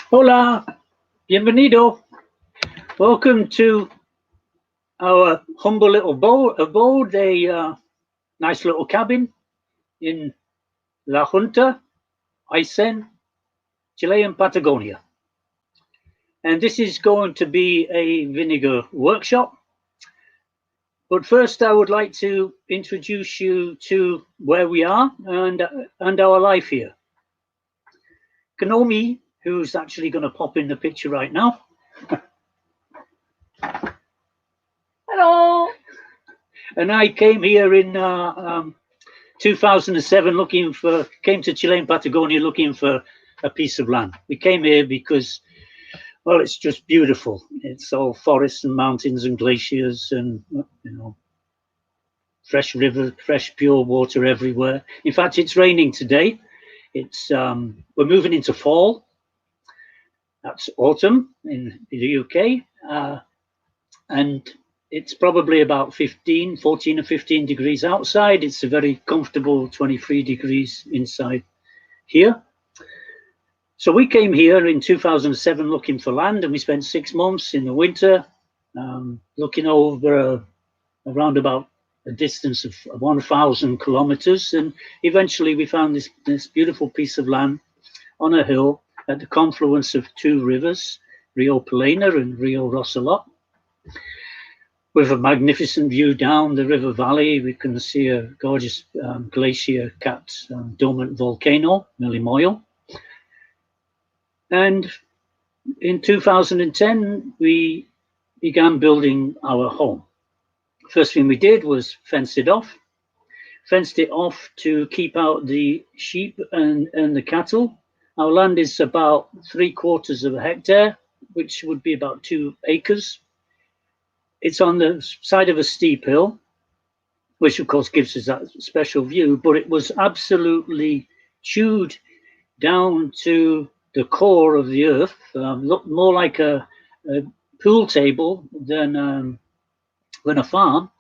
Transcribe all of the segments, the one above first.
Hola, bienvenido. Welcome to our humble little abode, a nice little cabin in La Junta, Aysén, Chilean Patagonia. And this is going to be a vinegar workshop. But first, I would like to introduce you to where we are and our life here. Kanomi, who's actually going to pop in the picture right now. Hello. And I came here in 2007 came to Chilean Patagonia looking for a piece of land. We came here because, well, it's just beautiful. It's all forests and mountains and glaciers and, fresh river, fresh pure water everywhere. In fact, it's raining today. We're moving into fall. That's autumn in the UK. And it's probably about 14 or 15 degrees outside. It's a very comfortable 23 degrees inside here. So we came here in 2007 looking for land, and we spent 6 months in the winter looking over around about a distance of 1,000 kilometers. And eventually we found this beautiful piece of land on a hill at the confluence of two rivers, Rio Palena and Rio Rosselot. With a magnificent view down the river valley. We can see a gorgeous glacier-capped dormant volcano, Milimoyo. And in 2010, we began building our home. First thing we did was fenced it off to keep out the sheep and the cattle. Our land is about 3/4 of a hectare, which would be about 2 acres. It's on the side of a steep hill, which of course gives us that special view, but it was absolutely chewed down to the core of the earth, looked more like a pool table than a farm.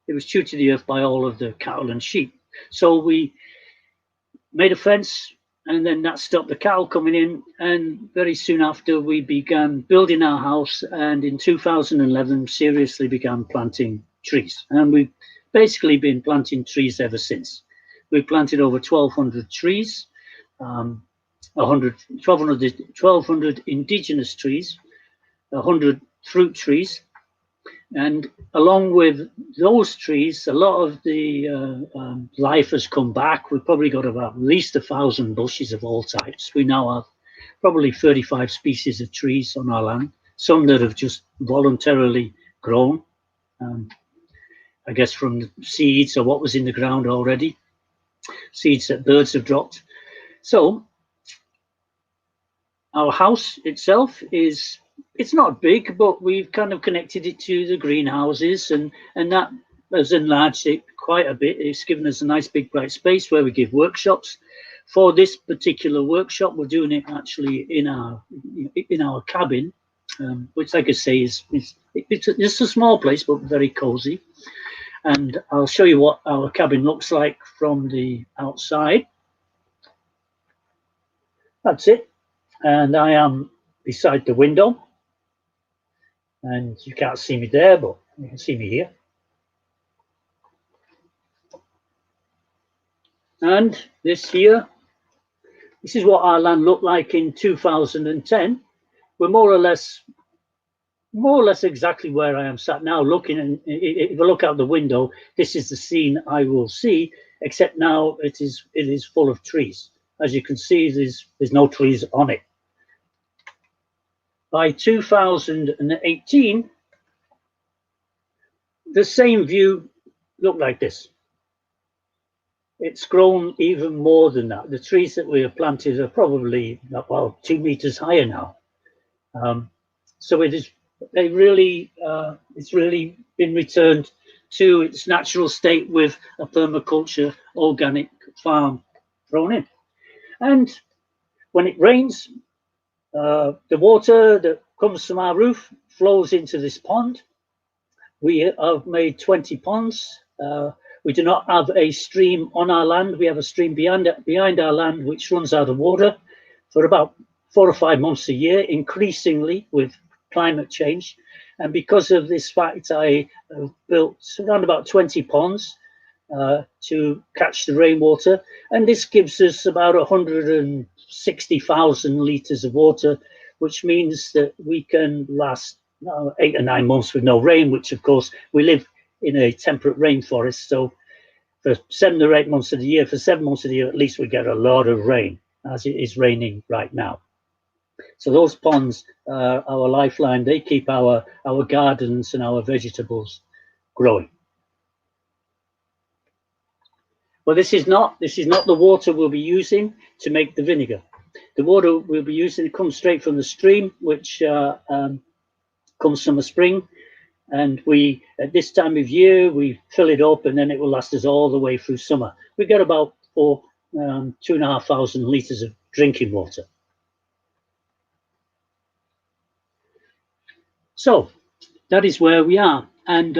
It was chewed to the earth by all of the cattle and sheep. So we made a fence, and then that stopped the cattle coming in. And very soon after, we began building our house, and in 2011 seriously began planting trees. And we've basically been planting trees ever since. We've planted over 1,200 trees, 1,200 indigenous trees, 100 fruit trees. And along with those trees, a lot of the life has come back. We've probably got about at least 1,000 bushes of all types. We now have probably 35 species of trees on our land, some that have just voluntarily grown, I guess from seeds or what was in the ground already, seeds that birds have dropped. So our house itself it's not big, but we've kind of connected it to the greenhouses, and that has enlarged it quite a bit. It's given us a nice big bright space where we give workshops. For this particular workshop, we're doing it actually in our cabin, which, like I say, it's a small place but very cozy. And I'll show you what our cabin looks like from the outside. That's it. And I am beside the window, and you can't see me there, but you can see me here. And this is what our land looked like in 2010. We're more or less exactly where I am sat now looking, and if I look out the window, this is the scene I will see, except now it is full of trees. As you can see, there's no trees on it. By 2018, the same view looked like this. It's grown even more than that. The trees that we have planted are probably about 2 meters higher now. So it's really been returned to its natural state with a permaculture organic farm thrown in. And when it rains, the water that comes from our roof flows into this pond. We have made 20 ponds. We do not have a stream on our land. We have a stream behind our land which runs out of water for about 4 or 5 months a year, increasingly with climate change. And because of this fact, I built around about 20 ponds to catch the rainwater. And this gives us about 160,000 litres of water, which means that we can last 8 or 9 months with no rain, which of course we live in a temperate rainforest. So for 7 or 8 months of the year, for 7 months of the year, at least we get a lot of rain, as it is raining right now. So those ponds are our lifeline. They keep our gardens and our vegetables growing. Well, this is not the water we'll be using to make the vinegar. The water we'll be using comes straight from the stream, which comes from a spring. And we, at this time of year, we fill it up, and then it will last us all the way through summer. We get about 2,500 litres of drinking water. So that is where we are, and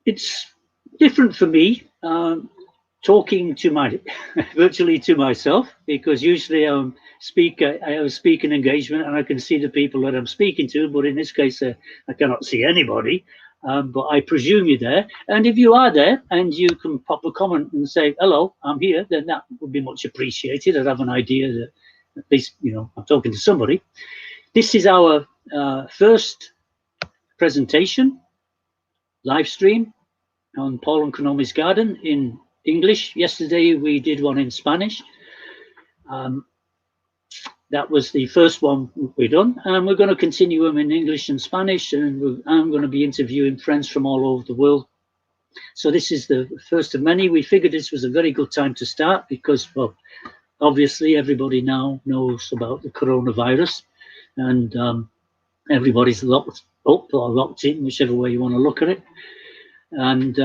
it's different for me talking to virtually to myself, because usually I have a speaking engagement and I can see the people that I'm speaking to, but in this case I cannot see anybody. But I presume you're there, and if you are there and you can pop a comment and say hello, I'm here, then that would be much appreciated. I'd have an idea that at least, you know, I'm talking to somebody. This is our first presentation, live stream on Paul and Konomi's garden in English. Yesterday we did one in Spanish. That was the first one we've done, and we're going to continue them in English and Spanish, and I'm going to be interviewing friends from all over the world. So this is the first of many. We figured this was a very good time to start because, well, obviously everybody now knows about the coronavirus, and everybody's locked up or locked in, whichever way you want to look at it. And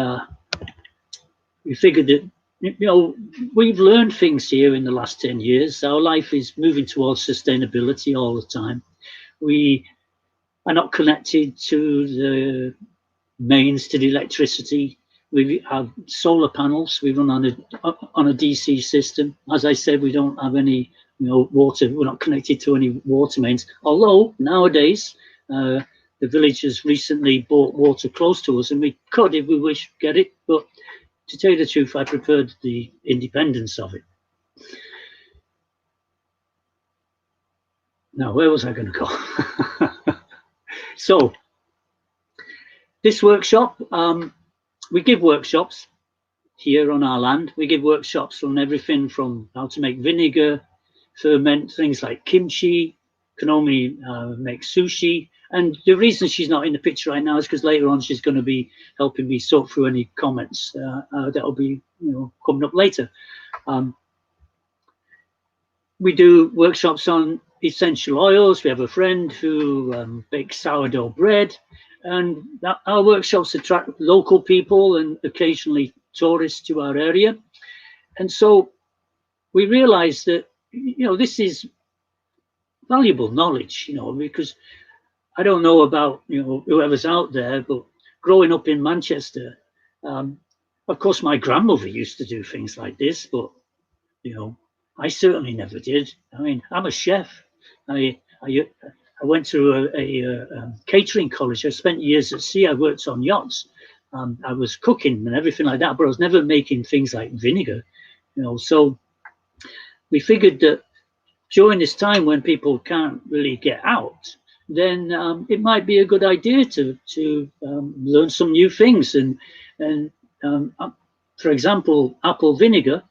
we figured that, you know, we've learned things here in the last 10 years. Our life is moving towards sustainability all the time. We are not connected to the mains, to the electricity. We have solar panels. We run on a DC system. As I said, we don't have any, you know, water. We're not connected to any water mains. Although nowadays, the village has recently bought water close to us, and we could, if we wish, get it. But to tell you the truth, I preferred the independence of it. Now, where was I going to go? So, this workshop, we give workshops here on our land. We give workshops on everything from how to make vinegar, ferment things like kimchi. Konomi makes sushi. And the reason she's not in the picture right now is because later on she's going to be helping me sort through any comments that'll be, you know, coming up later. We do workshops on essential oils. We have a friend who bakes sourdough bread, and our workshops attract local people and occasionally tourists to our area. And so we realized that, you know, this is valuable knowledge, you know, because I don't know about, you know, whoever's out there, but growing up in Manchester, of course, my grandmother used to do things like this, but, you know, I certainly never did. I mean, I'm a chef. I went through a catering college. I spent years at sea. I worked on yachts. I was cooking and everything like that, but I was never making things like vinegar, you know. So we figured that during this time when people can't really get out, then it might be a good idea to learn some new things. And for example, apple vinegar,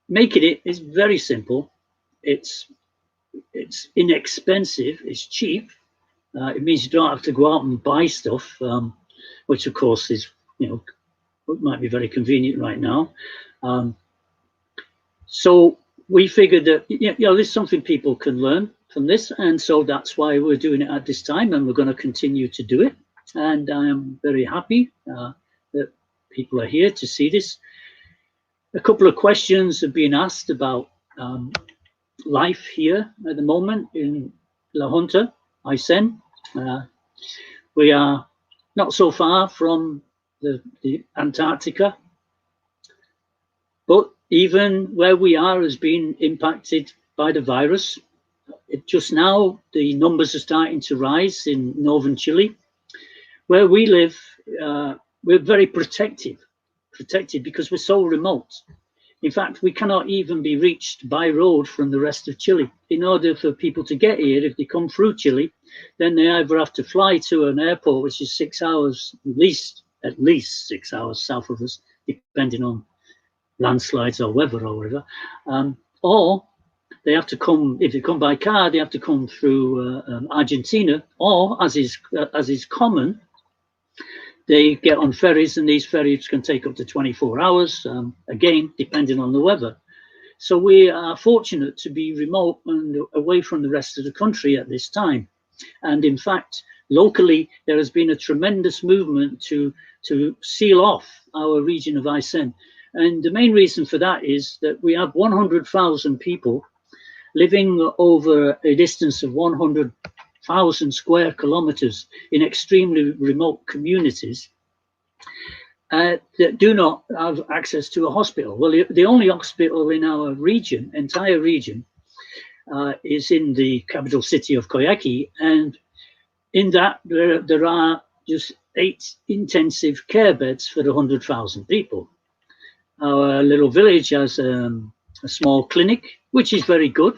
making it is very simple. It's inexpensive. It's cheap. It means you don't have to go out and buy stuff, which of course is, you know, might be very convenient right now. So we figured that, you know, this is something people can learn from this, and so that's why we're doing it at this time, and we're going to continue to do it. And I am very happy that people are here to see this. A couple of questions have been asked about life here at the moment in La Junta, Aysén. We are not so far from the Antarctica, but even where we are has been impacted by the virus. Just now, the numbers are starting to rise in northern Chile. Where we live, we're very protected because we're so remote. In fact, we cannot even be reached by road from the rest of Chile. In order for people to get here, if they come through Chile, then they either have to fly to an airport, which is 6 hours, at least 6 hours south of us, depending on landslides or weather or whatever, or they have to come, if they come by car, they have to come through Argentina, or as is common, they get on ferries, and these ferries can take up to 24 hours, again, depending on the weather. So we are fortunate to be remote and away from the rest of the country at this time. And in fact, locally, there has been a tremendous movement to seal off our region of Aysén. And the main reason for that is that we have 100,000 people living over a distance of 100,000 square kilometers in extremely remote communities that do not have access to a hospital. Well, the only hospital in our region, entire region, is in the capital city of Coyhaique, and in that there are just 8 intensive care beds for the 100,000 people. Our little village has a small clinic, which is very good.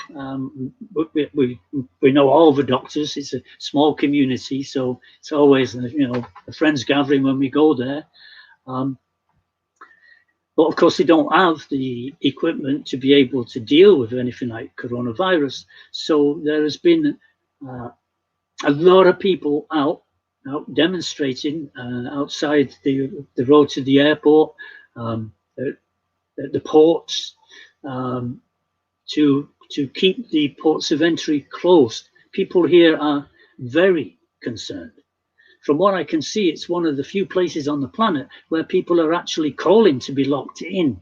We know all the doctors. It's a small community, so it's always a friends gathering when we go there. But of course, they don't have the equipment to be able to deal with anything like coronavirus. So there has been a lot of people out demonstrating outside the road to the airport, the ports, to keep the ports of entry closed. People here are very concerned. From what I can see, it's one of the few places on the planet where people are actually calling to be locked in.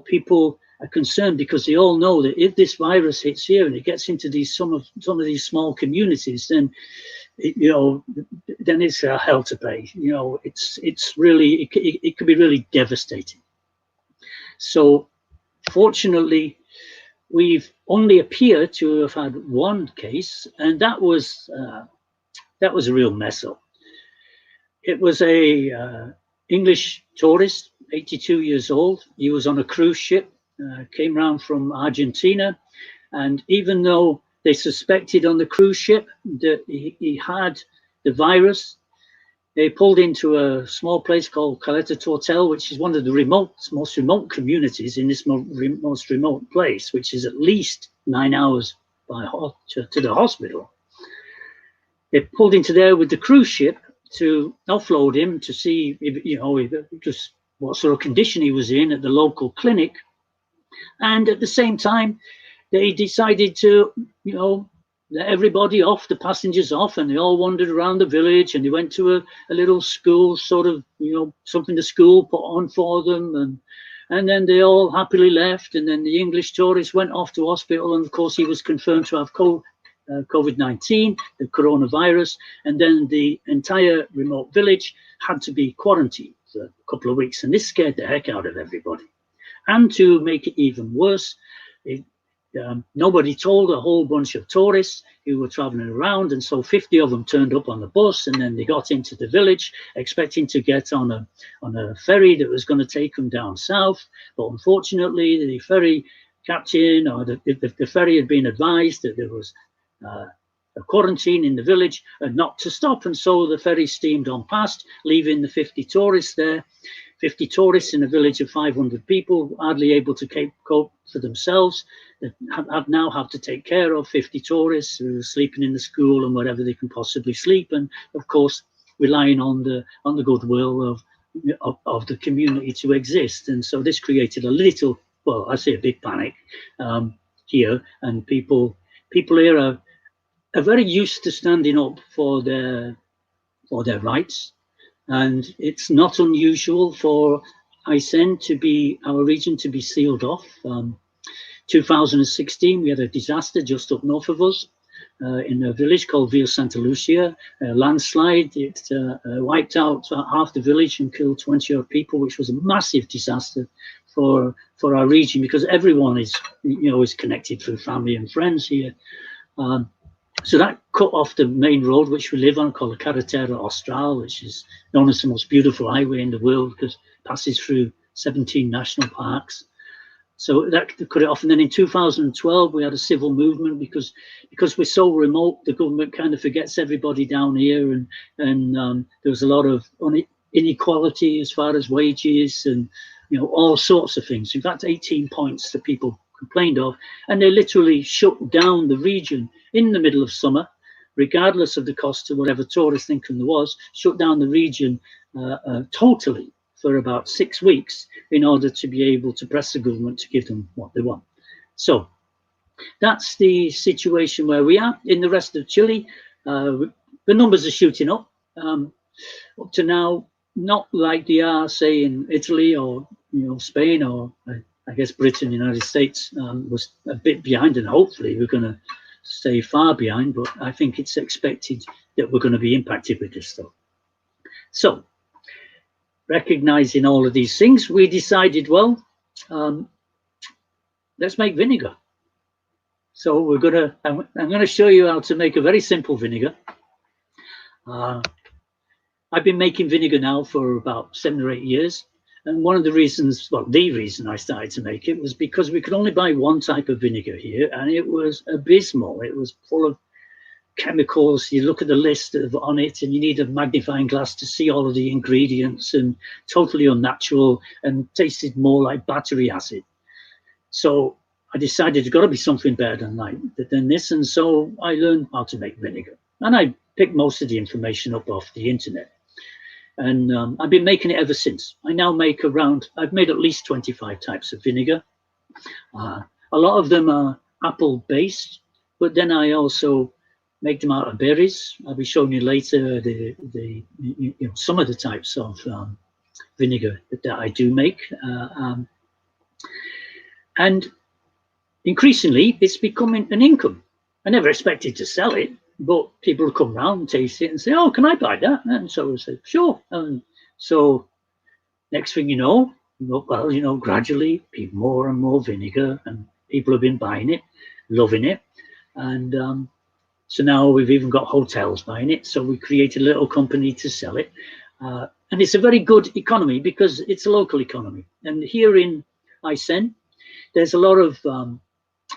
People are concerned because they all know that if this virus hits here and it gets into some of these small communities, then then it's a hell to pay. It's really it could be really devastating. So fortunately, we've only appeared to have had one case, and that was a real mess up. It was a English tourist, 82 years old. He was on a cruise ship, came round from Argentina, and even though they suspected on the cruise ship that he had the virus, they pulled into a small place called Caleta Tortel, which is one of the most remote communities in this most remote place, which is at least 9 hours to the hospital. They pulled into there with the cruise ship to offload him to see just what sort of condition he was in at the local clinic. And at the same time, they decided to, let everybody off, the passengers off, and they all wandered around the village, and they went to a little school, sort of, something the school put on for them. And then they all happily left. And then the English tourist went off to hospital. And of course, he was confirmed to have COVID-19, the coronavirus, and then the entire remote village had to be quarantined for a couple of weeks, and this scared the heck out of everybody. And to make it even worse, nobody told a whole bunch of tourists who were traveling around, and so 50 of them turned up on the bus, and then they got into the village expecting to get on a ferry that was going to take them down south. But unfortunately, the ferry captain or the ferry had been advised that there was a quarantine in the village and not to stop, and so the ferry steamed on past, leaving the 50 tourists there. 50 tourists in a village of 500 people, hardly able to cope for themselves. They now have to take care of 50 tourists who are sleeping in the school and wherever they can possibly sleep, and of course relying on the goodwill of the community to exist. And so this created a little, well, I say a big panic here, and people here are very used to standing up for their rights, and it's not unusual for Aysén our region to be sealed off. 2016, we had a disaster just up north of us in a village called Villa Santa Lucia. A landslide, it wiped out half the village and killed 20 odd people, which was a massive disaster for our region, because everyone is, you know, is connected through family and friends here. So that cut off the main road which we live on, called the Carretera Austral, which is known as the most beautiful highway in the world because it passes through 17 national parks. So that cut it off. And then in 2012, we had a civil movement because we're so remote, the government kind of forgets everybody down here. And there was a lot of inequality as far as wages and, you know, all sorts of things. In fact, 18 points that people complained of. And they literally shut down the region in the middle of summer, regardless of the cost to whatever tourist income there was, shut down the region totally for about 6 weeks in order to be able to press the government to give them what they want. So that's the situation where we are. In the rest of Chile, the numbers are shooting up. Up to now, not like they are, say, in Italy or, you know, Spain, or I guess Britain, United States was a bit behind, and hopefully we're going to stay far behind, but I think it's expected that we're going to be impacted with this stuff. So, recognizing all of these things, we decided, well, let's make vinegar. So I'm gonna show you how to make a very simple vinegar. I've been making vinegar now for about 7 or 8 years. And one of the reasons, well, the reason I started to make it was because we could only buy one type of vinegar here, and it was abysmal. It was full of chemicals. You look at the list on it and you need a magnifying glass to see all of the ingredients, and totally unnatural and tasted more like battery acid. So I decided there's got to be something better than this. And so I learned how to make vinegar. And I picked most of the information up off the internet. And I've been making it ever since. I now make I've made at least 25 types of vinegar. A lot of them are apple based, but then I also make them out of berries. I'll be showing you later some of the types of vinegar that I do make. And increasingly, it's becoming an income. I never expected to sell it, but people come round, taste it, and say, "Oh, can I buy that?" And so I said, "Sure." And so next thing you know, well, you know, gradually, more and more vinegar, and people have been buying it, loving it, and so now we've even got hotels buying it. So we created a little company to sell it, and it's a very good economy because it's a local economy. And here in Aysén, there's a lot of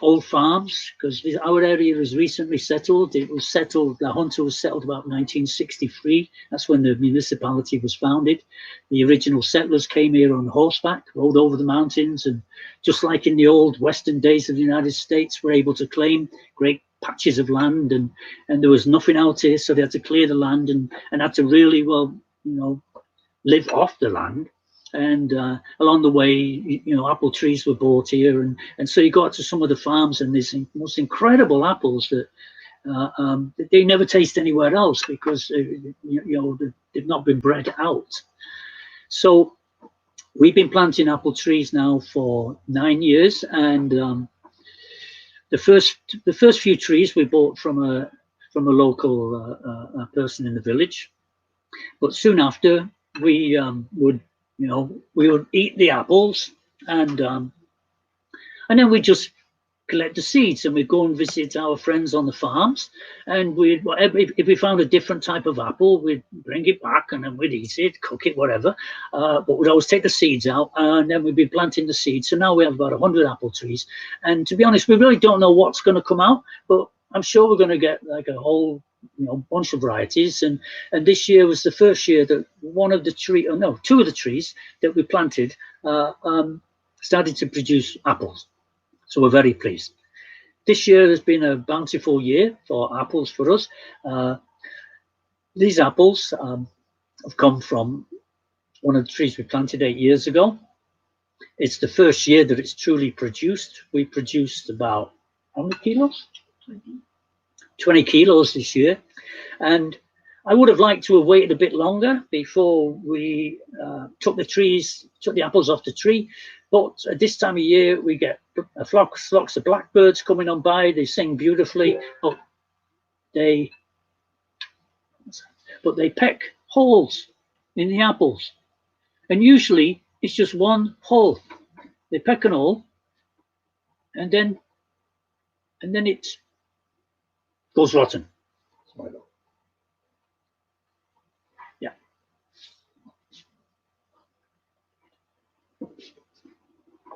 old farms, because our area is recently settled. It was settled, La Junta was settled about 1963. That's when the municipality was founded. The original settlers came here on horseback, rode over the mountains, and just like in the old Western days of the United States, were able to claim great patches of land, and there was nothing out here, so they had to clear the land and had to really, well, you know, live off the land. And along the way, you know, apple trees were bought here, and so you got to some of the farms, and these most incredible apples that they never taste anywhere else because you know, they've not been bred out. So we've been planting apple trees now for 9 years, and the first few trees we bought from a local person in the village, but soon after we would eat the apples, and then we just collect the seeds, and we'd go and visit our friends on the farms, and if we found a different type of apple, we'd bring it back, and then we'd eat it, cook it, whatever, but we'd always take the seeds out, and then we'd be planting the seeds. So now we have about 100 apple trees, and to be honest, we really don't know what's going to come out, but I'm sure we're going to get like a whole, you know, bunch of varieties. And this year was the first year that two of the trees that we planted started to produce apples. So we're very pleased. This year has been a bountiful year for apples for us. These apples have come from one of the trees we planted 8 years ago. It's the first year that it's truly produced. We produced about, how many kilos? 20 kilos this year. And I would have liked to have waited a bit longer before we took the apples off the tree. But at this time of year, we get flocks of blackbirds coming on by. They sing beautifully, but they peck holes in the apples. And usually it's just one hole. they peck and all, and then it goes rotten. Yeah.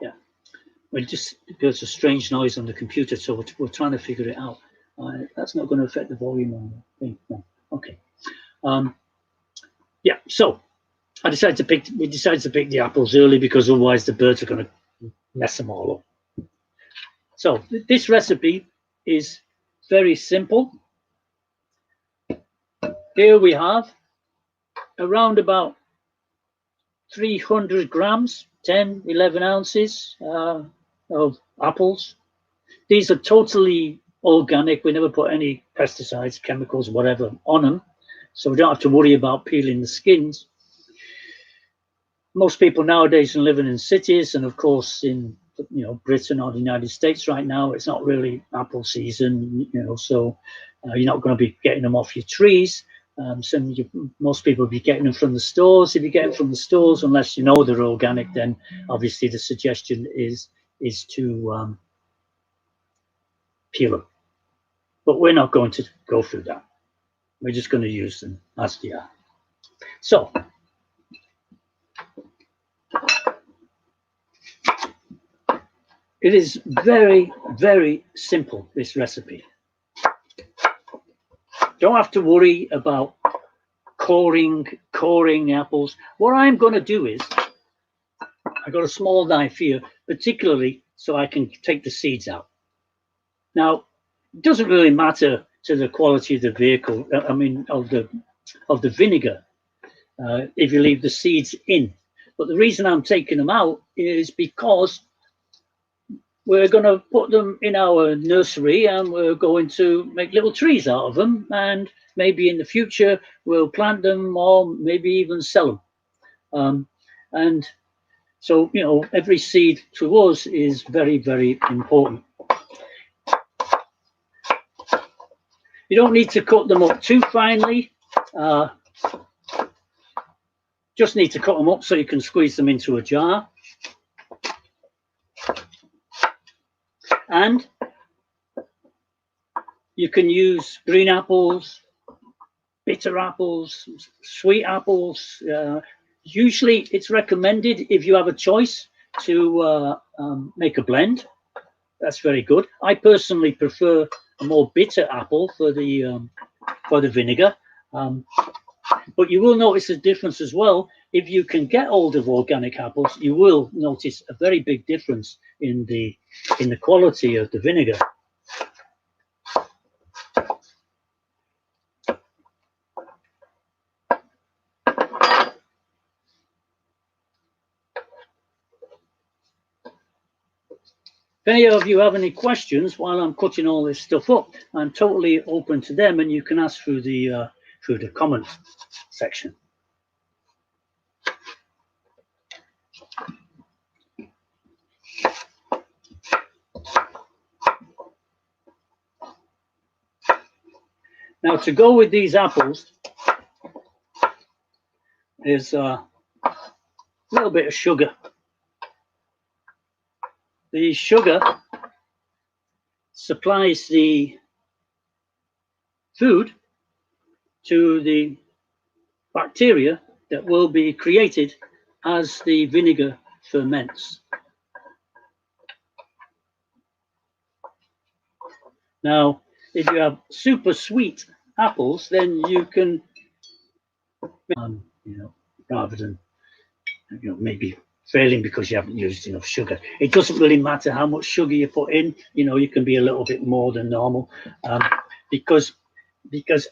Yeah. Well, just there's a strange noise on the computer, so we're trying to figure it out. That's not going to affect the volume on the thing. No. Okay. Yeah. So we decided to pick the apples early because otherwise the birds are going to mess them all up. So this recipe is very simple. Here we have around about 300 grams, 10, 11 ounces of apples. These are totally organic. We never put any pesticides, chemicals, whatever on them. So we don't have to worry about peeling the skins. Most people nowadays are living in cities, and of course in Britain or the United States right now, it's not really apple season, so you're not going to be getting them off your trees. Most people will be getting them from the stores. If you get them from the stores, unless you know they're organic, then obviously the suggestion is to peel them. But we're not going to go through that. We're just going to use them as they are. So it is very, very simple, this recipe. Don't have to worry about coring apples. What I'm going to do is, I got a small knife here, particularly so I can take the seeds out. Now, it doesn't really matter to the quality of the vehicle, of the vinegar, if you leave the seeds in. But the reason I'm taking them out is because we're going to put them in our nursery and we're going to make little trees out of them, and maybe in the future we'll plant them or maybe even sell them. And so, every seed to us is very, very important. You don't need to cut them up too finely. Just need to cut them up so you can squeeze them into a jar. And you can use green apples, bitter apples, sweet apples. Usually it's recommended, if you have a choice, to make a blend. That's very good. I personally prefer a more bitter apple for the vinegar. But you will notice a difference as well. If you can get hold of organic apples, you will notice a very big difference in the quality of the vinegar. If any of you have any questions while I'm cutting all this stuff up, I'm totally open to them, and you can ask through the comment section. Now, to go with these apples is a little bit of sugar. The sugar supplies the food to the bacteria that will be created as the vinegar ferments. Now, if you have super sweet apples, then you can, rather than, maybe failing because you haven't used enough sugar. It doesn't really matter how much sugar you put in. You can be a little bit more than normal, because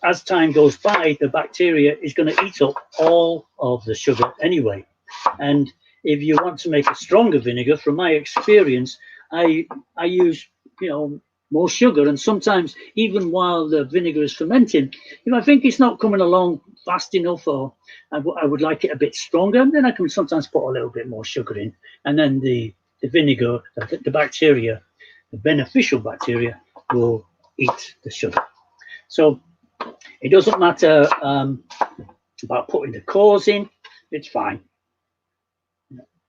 as time goes by, the bacteria is going to eat up all of the sugar anyway. And if you want to make a stronger vinegar, from my experience, I use more sugar, and sometimes even while the vinegar is fermenting, if I think it's not coming along fast enough, or I would like it a bit stronger, then I can sometimes put a little bit more sugar in, and then the vinegar, the bacteria, the beneficial bacteria, will eat the sugar. So it doesn't matter about putting the cores in, it's fine.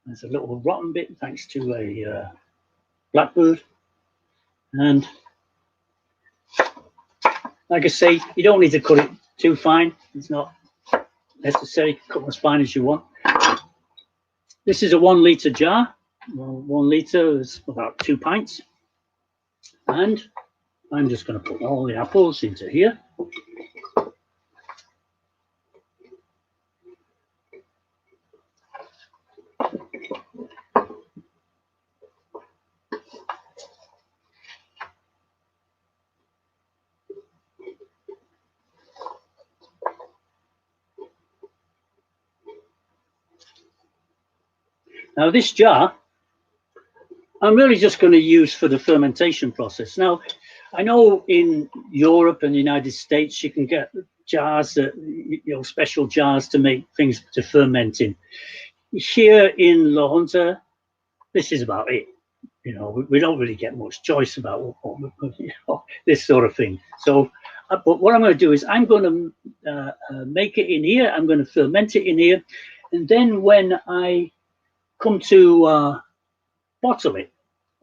There's a little rotten bit thanks to a blackbird. And like I say, you don't need to cut it too fine. It's not necessary. Cut as fine as you want. This is a 1 litre jar. Well, 1 litre is about 2 pints. And I'm just going to put all the apples into here. Now this jar, I'm really just going to use for the fermentation process. Now, I know in Europe and the United States, you can get jars that, special jars to make things to ferment in. Here in La Junta, this is about it. We don't really get much choice about this sort of thing. So, but what I'm going to do is I'm going to make it in here. I'm going to ferment it in here. And then when I come to bottle it,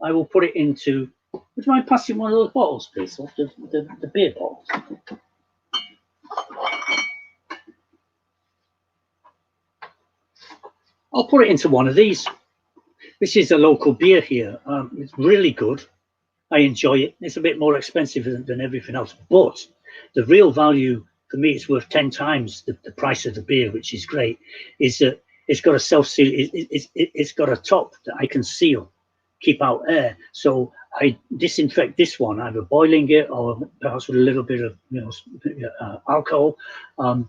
I will put it into, would you mind passing one of those bottles, please? The beer bottles. I'll put it into one of these. This is a local beer here. It's really good. I enjoy it. It's a bit more expensive than everything else, but the real value for me, it's worth 10 times the price of the beer, which is great, is that it's got a self-seal, it's got a top that I can seal, keep out air. So I disinfect this one, either boiling it or perhaps with a little bit of alcohol. And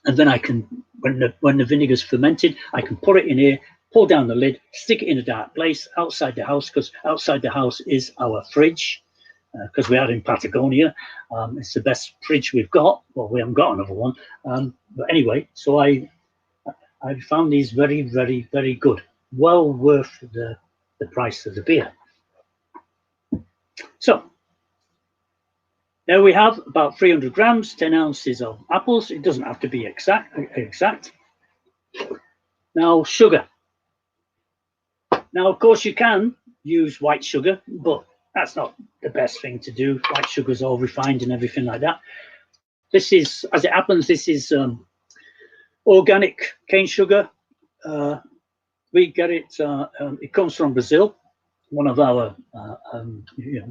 then I can, when the vinegar's fermented, I can put it in here, pull down the lid, stick it in a dark place outside the house, because outside the house is our fridge, because we are in Patagonia. It's the best fridge we've got. Well, we haven't got another one. But anyway, so I found these very, very, very good. Well worth the price of the beer. So there we have about 300 grams, 10 ounces of apples. It doesn't have to be exact. Now, sugar. Now, of course, you can use white sugar, but that's not the best thing to do. White sugar is all refined and everything like that. This is, as it happens, this is organic cane sugar. We get it, it comes from Brazil, one of our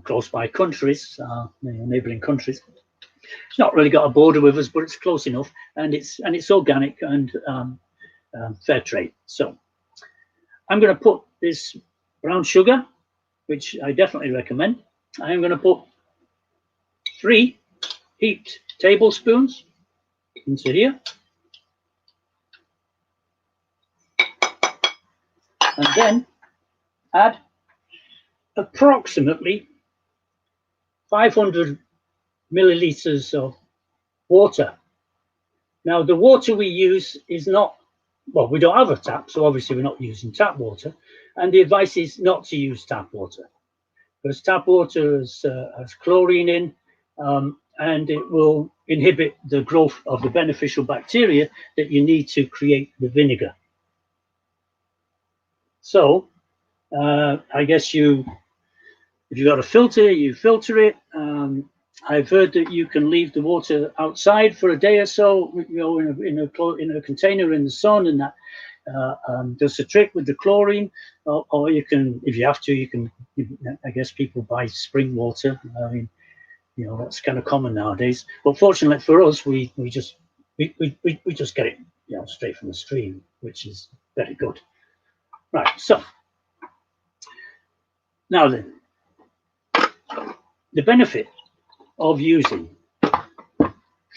close by countries, neighboring countries. It's not really got a border with us, but it's close enough, and it's organic and fair trade. So I'm going to put this brown sugar, which I definitely recommend. I'm going to put 3 heaped tablespoons into here. And then add approximately 500 milliliters of water. Now, the water we use is not, well, we don't have a tap, so obviously we're not using tap water. And the advice is not to use tap water, because tap water has chlorine in, and it will inhibit the growth of the beneficial bacteria that you need to create the vinegar. So I guess if you've got a filter, you filter it. I've heard that you can leave the water outside for a day or so, in a container in the sun, and that does the trick with the chlorine. Or you can, if you have to, you can. I guess people buy spring water. I mean, that's kind of common nowadays. But fortunately for us, we just get it, straight from the stream, which is very good. Right. So now then, the benefit of using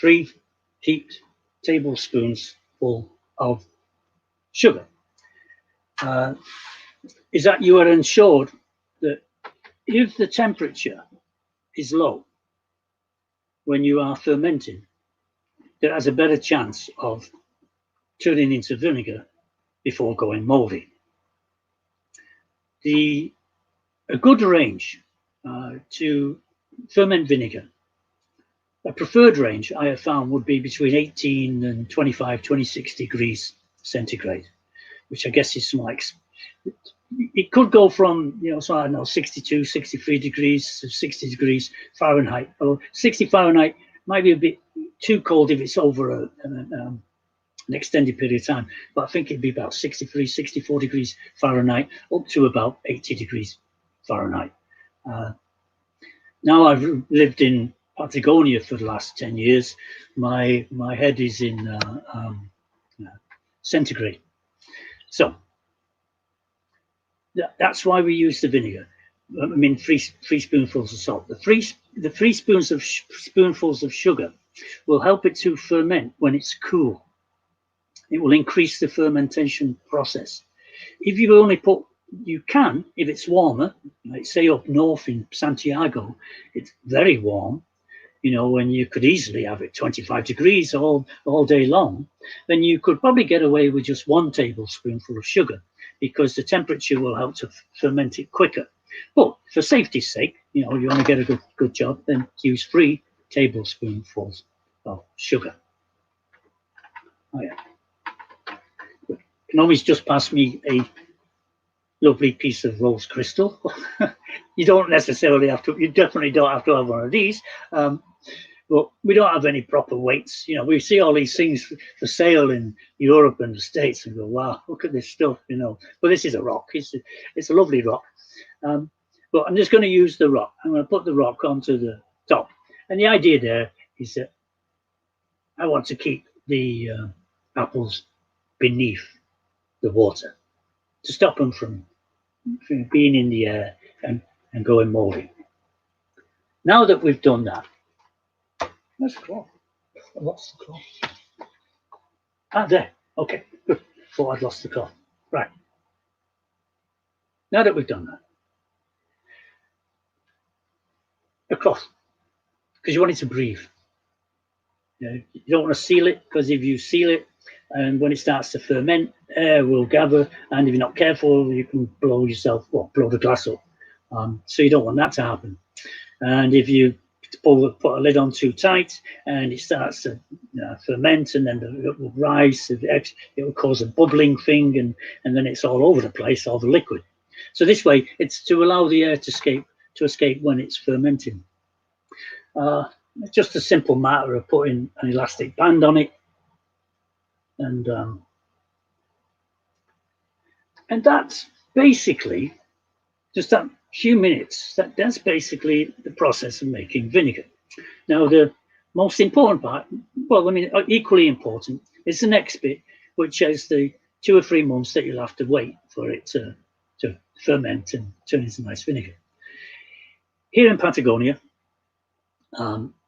3 heaped tablespoons full of sugar is that you are ensured that if the temperature is low when you are fermenting, that has a better chance of turning into vinegar before going moldy. A good range to ferment vinegar, a preferred range I have found would be between 18 and 26 degrees centigrade, which I guess is some like it could go from, so I don't know, 62, 63 degrees to 60 degrees Fahrenheit. Or 60 Fahrenheit might be a bit too cold if it's over an extended period of time, but I think it'd be about 63, 64 degrees Fahrenheit up to about 80 degrees Fahrenheit. Now I've lived in Patagonia for the last 10 years. My head is in centigrade. So that's why we use the vinegar. I mean, three spoonfuls of salt. The three spoonfuls of sugar will help it to ferment when it's cool. It will increase the fermentation process. If you only put, you can, if it's warmer, like say up north in Santiago, it's very warm, when you could easily have it 25 degrees all day long, then you could probably get away with just 1 tablespoonful of sugar, because the temperature will help to ferment it quicker. But for safety's sake, you want to get a good job, then use 3 tablespoonfuls of sugar. Oh yeah. You can always just pass me a lovely piece of rose crystal. You don't necessarily have to, you definitely don't have to have one of these. But we don't have any proper weights. We see all these things for sale in Europe and the States and go, wow, look at this stuff, But this is a rock. It's a lovely rock. But I'm just going to use the rock. I'm going to put the rock onto the top. And the idea there is that I want to keep the apples beneath the water to stop them from being in the air and going moldy. Now that we've done that, where's the cloth? I lost the cloth. There. Okay, good. Thought I'd lost the cloth. Right. Now that we've done that, a cloth, because you want it to breathe. You don't want to seal it, because if you seal it, and when it starts to ferment, air will gather, and if you're not careful, you can blow the glass up. So you don't want that to happen. And if you put a lid on too tight and it starts to ferment, and then it will rise, it will cause a bubbling thing, and then it's all over the place, all the liquid. So this way, it's to allow the air to escape when it's fermenting. It's just a simple matter of putting an elastic band on it, and that's basically just that few minutes. That's basically the process of making vinegar. Now, the most important part, equally important, is the next bit, which is the 2 or 3 months that you'll have to wait for it to ferment and turn into nice vinegar. Here in Patagonia,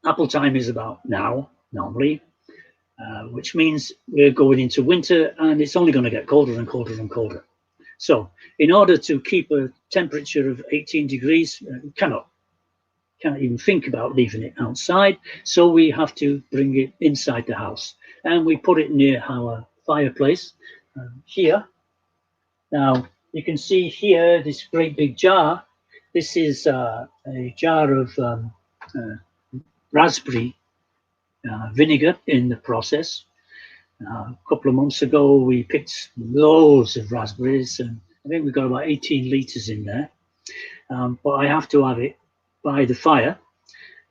apple time is about now, normally, which means we're going into winter, and it's only going to get colder and colder and colder. So in order to keep a temperature of 18 degrees, cannot even think about leaving it outside. So we have to bring it inside the house, and we put it near our fireplace here. Now you can see here this great big jar. This is a jar of raspberry vinegar in the process. A couple of months ago, we picked loads of raspberries, and I think we got about 18 litres in there. But I have to have it by the fire,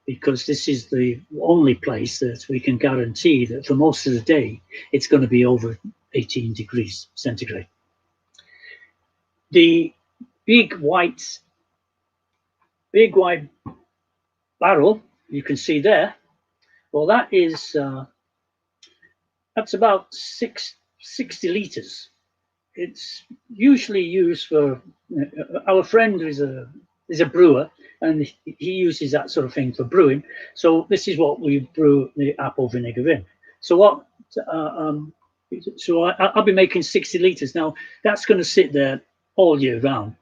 because this is the only place that we can guarantee that for most of the day, it's going to be over 18 degrees centigrade. The big white barrel you can see there, well, that's about 60 litres. It's usually used for, our friend is a brewer, and he uses that sort of thing for brewing. So this is what we brew the apple vinegar in. So I'll be making 60 litres. Now that's going to sit there all year round.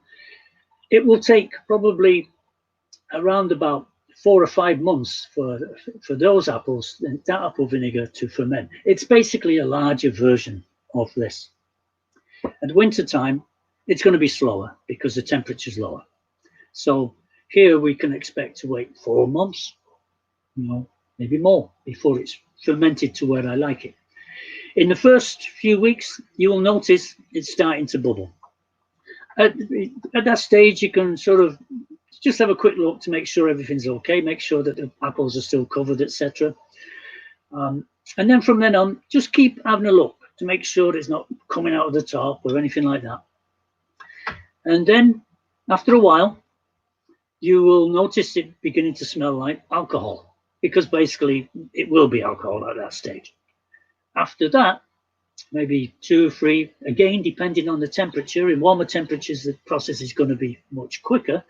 It will take probably around about 4 or 5 months for those apples, that apple vinegar, to ferment. It's basically a larger version of this. At winter time, it's going to be slower because the temperature is lower. So here we can expect to wait 4 months, maybe more, before it's fermented to where I like it. In the first few weeks, you will notice it's starting to bubble. At that stage, you can sort of just have a quick look to make sure everything's okay, make sure that the apples are still covered, etc. And then from then on, just keep having a look to make sure it's not coming out of the top or anything like that. And then after a while, you will notice it beginning to smell like alcohol, because basically it will be alcohol at that stage. After that, maybe 2 or 3, again, depending on the temperature. In warmer temperatures, the process is going to be much quicker.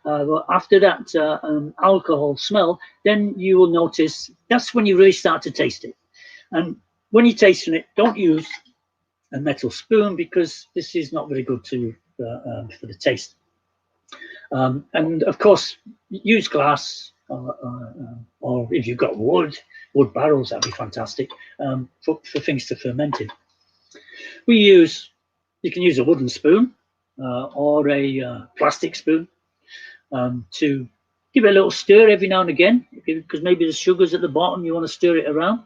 But after that alcohol smell, then you will notice that's when you really start to taste it. And when you're tasting it, don't use a metal spoon, because this is not very good for the taste. And of course, use glass, or if you've got wood barrels, that'd be fantastic for things to ferment in. You can use a wooden spoon or a plastic spoon to give it a little stir every now and again, because maybe the sugar's at the bottom, you want to stir it around,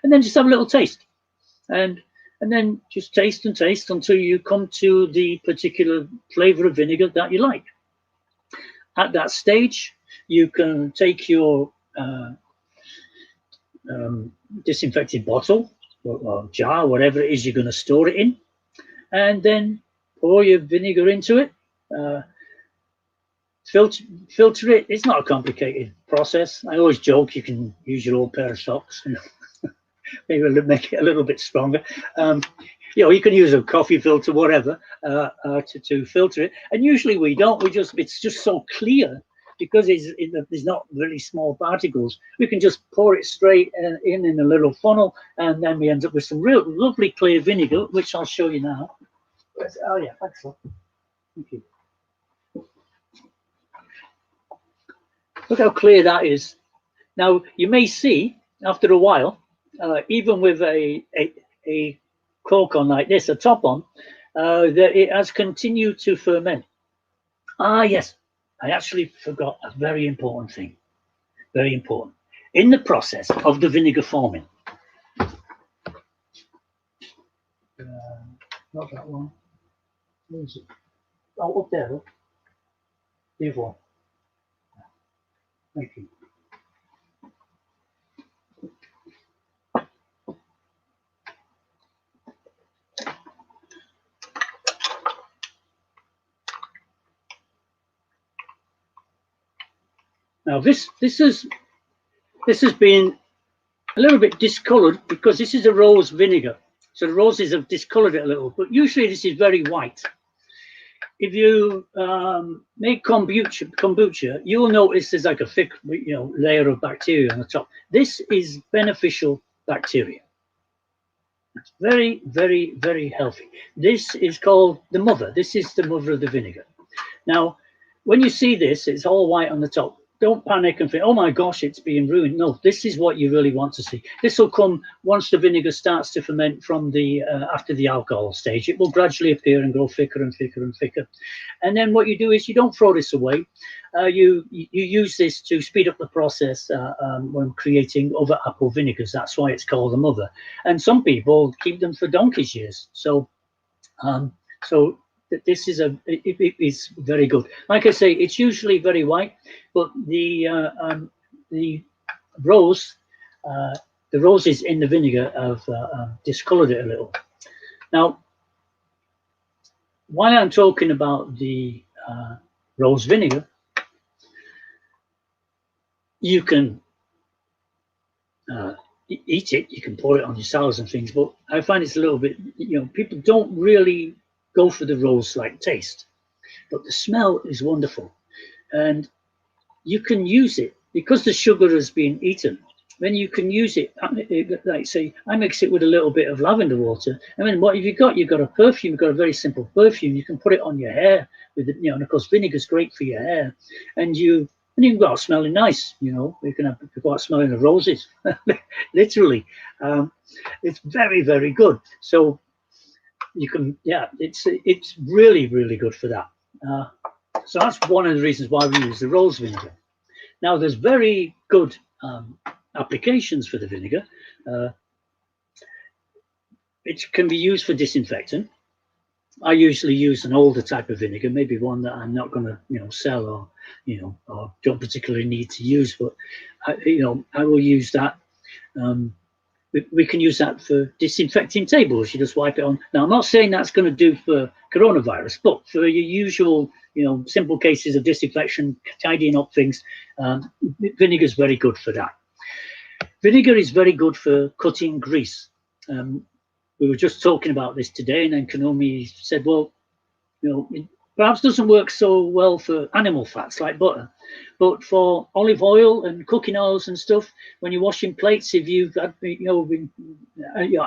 and then just have a little taste. And then just taste and taste until you come to the particular flavor of vinegar that you like. At that stage, you can take your disinfected bottle or jar, whatever it is you're going to store it in, and then pour your vinegar into it. Filter it. It's not a complicated process. I always joke you can use your old pair of socks. Maybe make it a little bit stronger. You can use a coffee filter, whatever, to filter it. And usually we don't. It's just so clear, because there's not really small particles. We can just pour it straight in a little funnel, and then we end up with some real lovely clear vinegar, which I'll show you now. Oh yeah, excellent. Thank you. Look how clear that is. Now you may see after a while, even with a cork on like this, a top on, that it has continued to ferment. Yes, I actually forgot a very important thing. Very important. In the process of the vinegar forming. Not that one. Where is it? Oh, up there, look. The other one. Thank you. Now this has been a little bit discolored, because this is a rose vinegar. So the roses have discolored it a little, but usually this is very white. If you make kombucha, you'll notice there's like a thick, layer of bacteria on the top. This is beneficial bacteria. It's very, very, very healthy. This is called the mother. This is the mother of the vinegar. Now, when you see this, it's all white on the top. Don't panic and think, oh my gosh, it's being ruined. No, this is what you really want to see. This will come once the vinegar starts to ferment from the after the alcohol stage. It will gradually appear and grow thicker and thicker and thicker. And then what you do is you don't throw this away. You use this to speed up the process when creating other apple vinegars. That's why it's called the mother. And some people keep them for donkey's years. So this is it is very good. Like I say, it's usually very white, but the roses in the vinegar have discolored it a little. Now, while I'm talking about the rose vinegar, you can eat it. You can pour it on your salads and things, but I find it's a little bit, people don't really go for the rose-like taste, but the smell is wonderful, and you can use it because the sugar has been eaten. Then you can use it, like say, I mix it with a little bit of lavender water, and then what have you got? You've got a perfume. You've got a very simple perfume. You can put it on your hair with, and of course, vinegar is great for your hair, and you can go out smelling nice. You can go out smelling the roses, literally. It's very, very good. So you can, it's really, really good for that. So that's one of the reasons why we use the rose vinegar. Now, there's very good applications for the vinegar. It can be used for disinfectant. I usually use an older type of vinegar, maybe one that I'm not going to, sell or, or don't particularly need to use, but I will use that. We can use that for disinfecting tables. You just wipe it on. Now, I'm not saying that's going to do for coronavirus, but for your usual, simple cases of disinfection, tidying up things, vinegar is very good for that. Vinegar is very good for cutting grease. We were just talking about this today, and then Kanomi said, well, it perhaps doesn't work so well for animal fats like butter, but for olive oil and cooking oils and stuff, when you're washing plates, if you've had,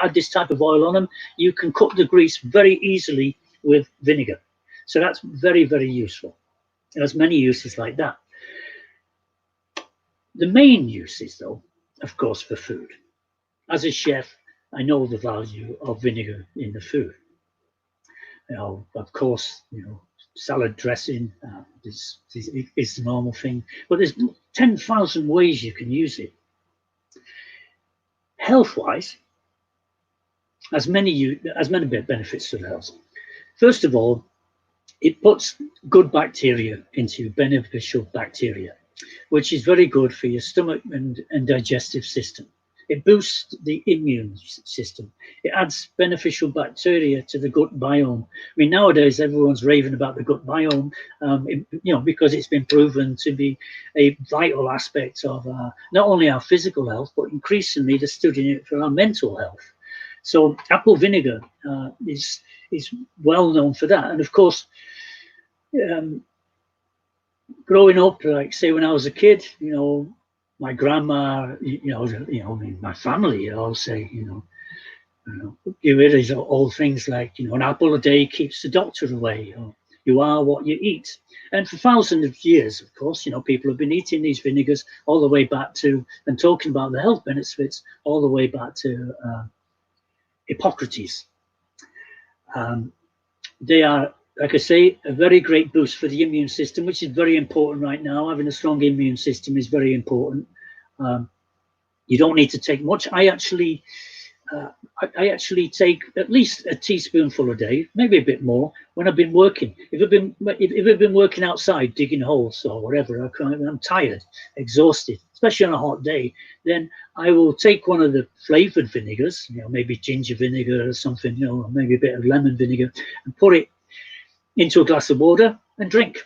add this type of oil on them, you can cut the grease very easily with vinegar. So that's very, very useful. It has many uses like that. The main uses, though, of course, for food. As a chef, I know the value of vinegar in the food. Of course, salad dressing is the normal thing, but there's 10,000 ways you can use it. Health-wise, as many benefits to the health. First of all, it puts good bacteria into beneficial bacteria, which is very good for your stomach and digestive system. It boosts the immune system. It adds beneficial bacteria to the gut biome. I mean, nowadays everyone's raving about the gut biome, because it's been proven to be a vital aspect of not only our physical health, but increasingly they're studying it for our mental health. So apple vinegar is well known for that. And of course, growing up, like say when I was a kid, my grandma, my family all say, get rid of all things like, an apple a day keeps the doctor away, or you are what you eat. And for thousands of years, of course, people have been eating these vinegars all the way back to, and talking about the health benefits, all the way back to Hippocrates. They are, like I say, a very great boost for the immune system, which is very important right now. Having a strong immune system is very important. You don't need to take much. I actually take at least a teaspoonful a day, maybe a bit more, when I've been working. If I've been working outside, digging holes or whatever, I'm tired, exhausted, especially on a hot day, then I will take one of the flavored vinegars, maybe ginger vinegar or something, or maybe a bit of lemon vinegar, and put it into a glass of water and drink.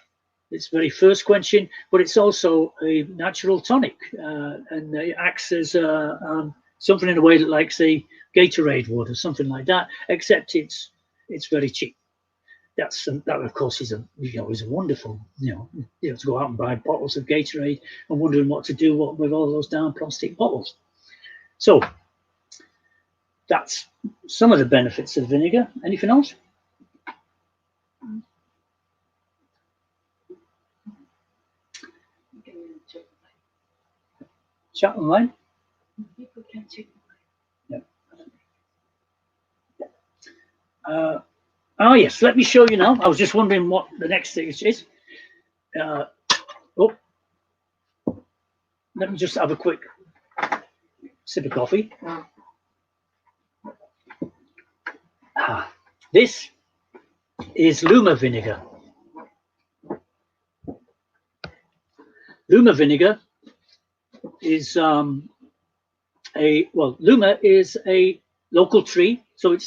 It's very thirst quenching, but it's also a natural tonic, and it acts as something in a way that, like say, Gatorade would or something like that, except it's very cheap. That of course is a wonderful, to go out and buy bottles of Gatorade and wondering what to do with all those damn plastic bottles. So that's some of the benefits of vinegar. Anything else? Chat online. People can check online. Yeah. Oh yes, let me show you now. I was just wondering what the next stage is. Let me just have a quick sip of coffee. This is Luma vinegar. Luma vinegar is Luma is a local tree, so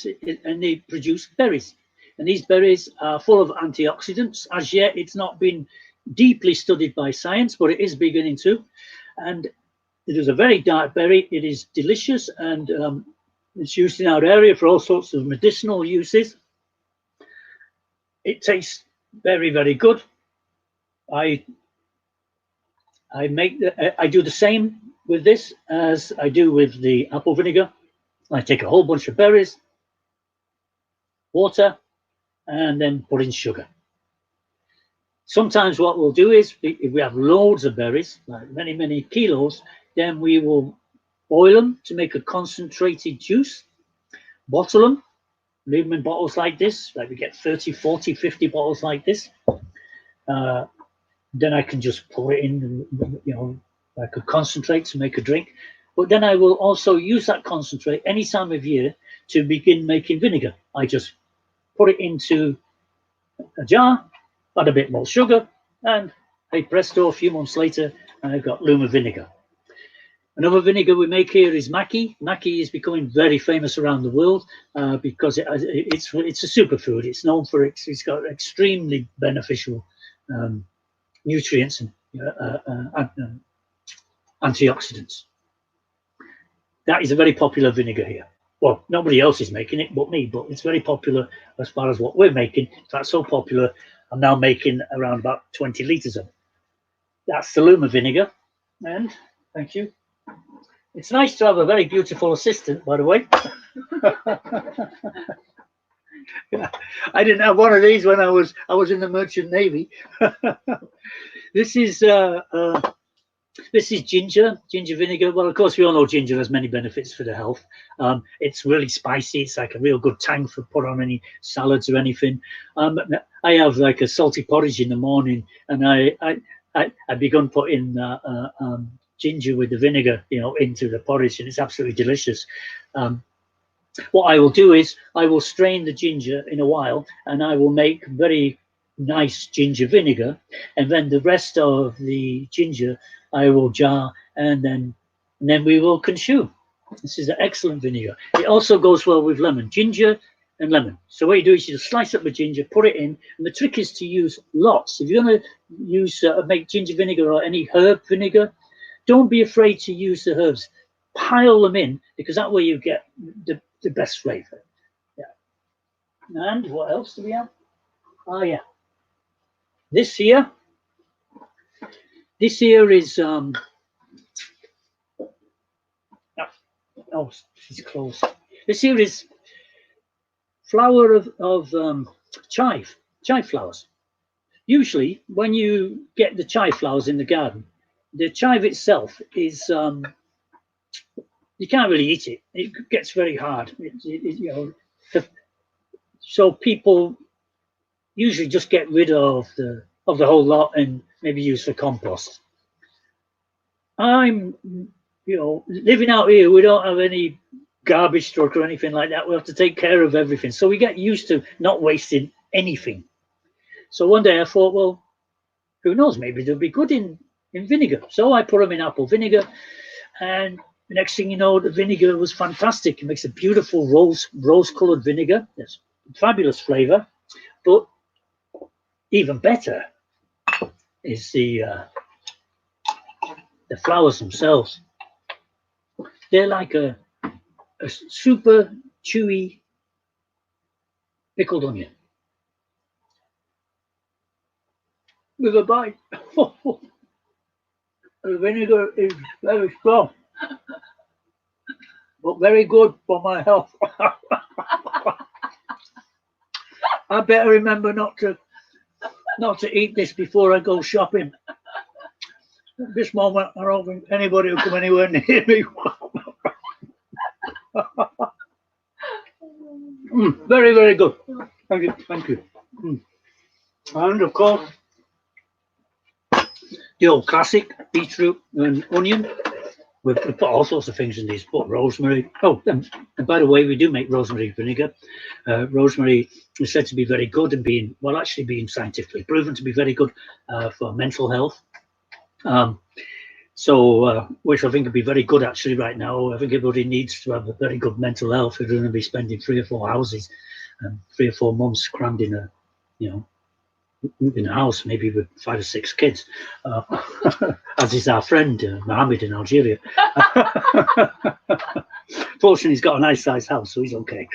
and they produce berries, and these berries are full of antioxidants. As yet, it's not been deeply studied by science, but it is beginning to. And it is a very dark berry. It is delicious, and it's used in our area for all sorts of medicinal uses. It tastes very, very good. I do the same with this as I do with the apple vinegar. I take a whole bunch of berries, water, and then put in sugar. Sometimes what we'll do is, if we have loads of berries, like many, many kilos, then we will boil them to make a concentrated juice, bottle them, leave them in bottles like this, like we get 30, 40, 50 bottles like this. Then I can just pour it in, like a concentrate to make a drink. But then I will also use that concentrate any time of year to begin making vinegar. I just put it into a jar, add a bit more sugar, and hey presto, a few months later, I've got Luma vinegar. Another vinegar we make here is Maki. Maki is becoming very famous around the world because it's a superfood. It's known for it's got extremely beneficial nutrients and antioxidants. That is a very popular vinegar here. Well, nobody else is making it but me, but it's very popular as far as what we're making. That's so popular, I'm now making around about 20 litres of it. That's the Luma vinegar, and thank you. It's nice to have a very beautiful assistant, by the way. I didn't have one of these when I was in the Merchant Navy. This is ginger vinegar. Well, of course, we all know ginger has many benefits for the health. It's really spicy. It's like a real good tang for put on any salads or anything. I have like a salty porridge in the morning, and I've begun putting ginger with the vinegar, into the porridge, and it's absolutely delicious. What I will do is I will strain the ginger in a while, and I will make very nice ginger vinegar, and then the rest of the ginger I will jar, and then we will consume. This is an excellent vinegar. It also goes well with lemon, ginger and lemon. So what you do is you just slice up the ginger, put it in, and the trick is to use lots. If you're going to use make ginger vinegar or any herb vinegar, don't be afraid to use the herbs. Pile them in, because that way you get the best flavor. Yeah. And what else do we have? Oh yeah. This here is oh, she's close. This here is flower of chive flowers. Usually, when you get the chive flowers in the garden, the chive itself is you can't really eat it. It gets very hard. So people usually just get rid of the whole lot and maybe use for compost. I'm, living out here, we don't have any garbage truck or anything like that. We have to take care of everything. So we get used to not wasting anything. So one day I thought, well, who knows, maybe they'll be good in vinegar. So I put them in apple vinegar, and the next thing you know, the vinegar was fantastic. It makes a beautiful rose-colored vinegar. It's fabulous flavor. But even better is the flowers themselves. They're like a super chewy pickled onion with a bite. The vinegar is very strong, but very good for my health. I better remember not to eat this before I go shopping. At this moment, I don't think anybody will come anywhere near me. Very, very good. Thank you. And of course, the old classic beetroot and onion. We put all sorts of things in these. Put rosemary. Oh, and by the way, we do make rosemary vinegar. Rosemary is said to be very good and being scientifically proven to be very good for mental health. Which I think would be very good actually right now. I think everybody needs to have a very good mental health. We're going to be spending 3 or 4 houses and 3 or 4 months crammed in a house, maybe with 5 or 6 kids, as is our friend Mohammed in Algeria. Fortunately, he's got a nice sized house, so he's okay.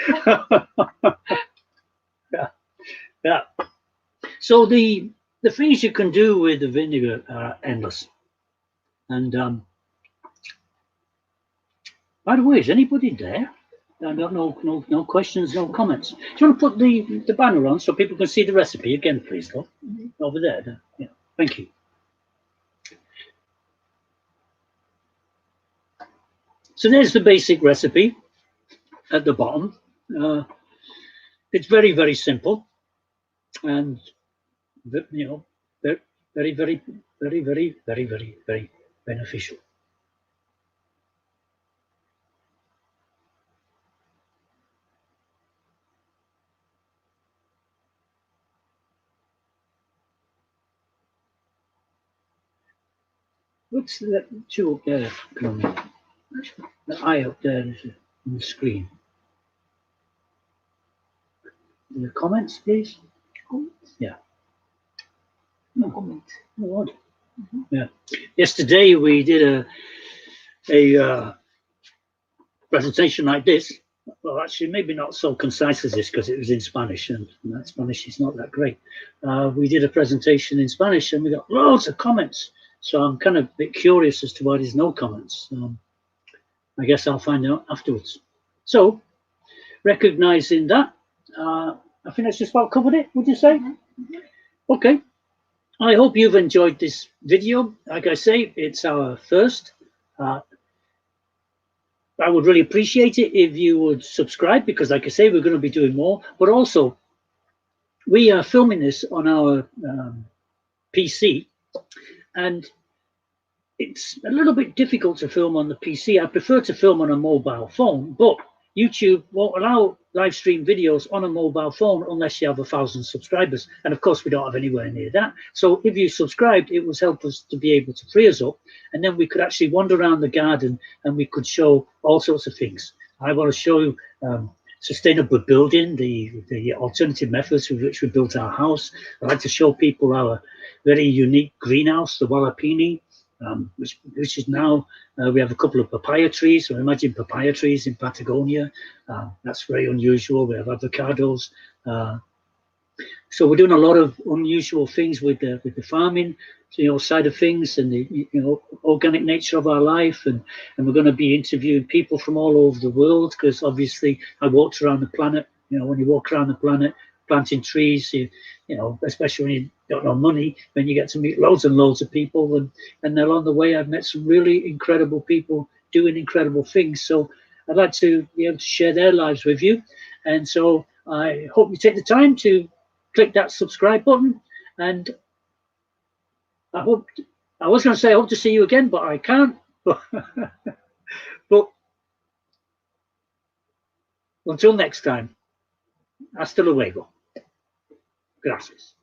Yeah. So the things you can do with the vinegar are endless. And by the way, is anybody there? No questions, no comments. Do you want to put the banner on so people can see the recipe again, please, though? Over there. Yeah, thank you. So there's the basic recipe at the bottom. It's very, very simple, and very, very, very, very, very, very, very, very beneficial. What's that two up there? The eye up there is on the screen. The comments, please. Comments? Yeah. No comment. Oh, odd. Yeah. Yesterday we did a presentation like this. Well, actually, maybe not so concise as this because it was in Spanish, and that Spanish is not that great. We did a presentation in Spanish, and we got loads of comments. So I'm kind of a bit curious as to why there's no comments. I guess I'll find out afterwards. So, recognizing that, I think that's just about covered it. Would you say? Okay. I hope you've enjoyed this video. Like I say, it's our first. I would really appreciate it if you would subscribe because, like I say, we're going to be doing more. But also, we are filming this on our PC, and it's a little bit difficult to film on the PC. I prefer to film on a mobile phone, but YouTube won't allow live stream videos on a mobile phone unless you have 1,000 subscribers. And of course, we don't have anywhere near that. So if you subscribed, it would help us to be able to free us up. And then we could actually wander around the garden and we could show all sorts of things. I want to show you sustainable building, the alternative methods with which we built our house. I'd like to show people our very unique greenhouse, the Wallapini. Which is now, we have a couple of papaya trees. So imagine papaya trees in Patagonia. That's very unusual. We have avocados. So we're doing a lot of unusual things with the farming, side of things, and the organic nature of our life. And we're going to be interviewing people from all over the world because obviously I walked around the planet. When you walk around the planet, planting trees, especially when you don't have money, then you get to meet loads and loads of people. And along the way, I've met some really incredible people doing incredible things. So I'd like to be able to share their lives with you. And so I hope you take the time to click that subscribe button. And I was going to say I hope to see you again, but I can't. But until next time, hasta luego. Gracias.